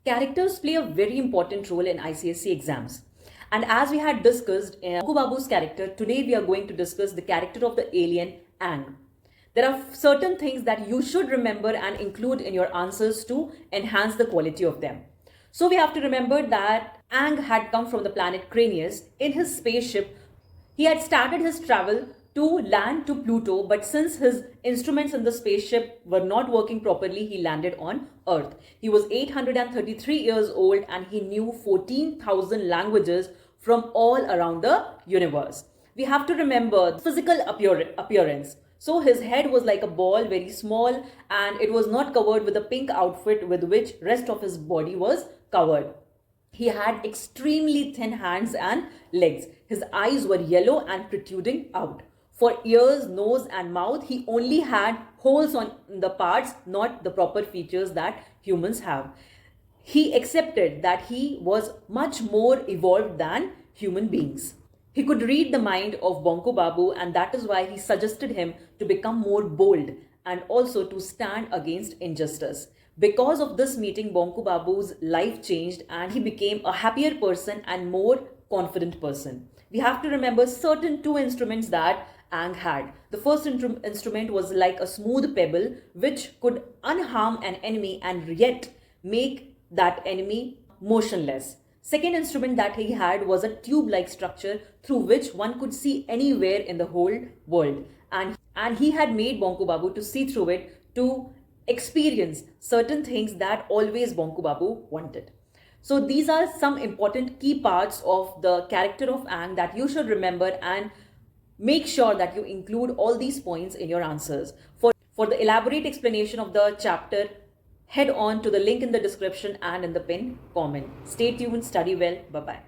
Characters play a very important role in ICSE exams. And as we had discussed in Bonku Babu's character, today we are going to discuss the character of the alien Aang. There are certain things that you should remember and include in your answers to enhance the quality of them. So we have to remember that Aang had come from the planet Cranius in his spaceship. He had started his travel to land to Pluto, but since his instruments in the spaceship were not working properly, he landed on Earth. He was 833 years old and he knew 14,000 languages from all around the universe. We have to remember physical appearance. So his head was like a ball, very small, and it was not covered with a pink outfit with which rest of his body was covered. He had extremely thin hands and legs. His eyes were yellow and protruding out. For ears, nose, and mouth, he only had holes on the parts, not the proper features that humans have. He accepted that he was much more evolved than human beings. He could read the mind of Bonku Babu, and that is why he suggested him to become more bold and also to stand against injustice. Because of this meeting, Bonku Babu's life changed and he became a happier person and more confident person. We have to remember certain two instruments that Aang had. The first instrument was like a smooth pebble which could unharm an enemy and yet make that enemy motionless. Second instrument that he had was a tube-like structure through which one could see anywhere in the whole world. And he had made Bonku Babu to see through it, to experience certain things that always Bonku Babu wanted. So these are some important key parts of the character of Aang that you should remember, and make sure that you include all these points in your answers. For the elaborate explanation of the chapter, head on to the link in the description and in the pinned comment. Stay tuned, study well, bye-bye.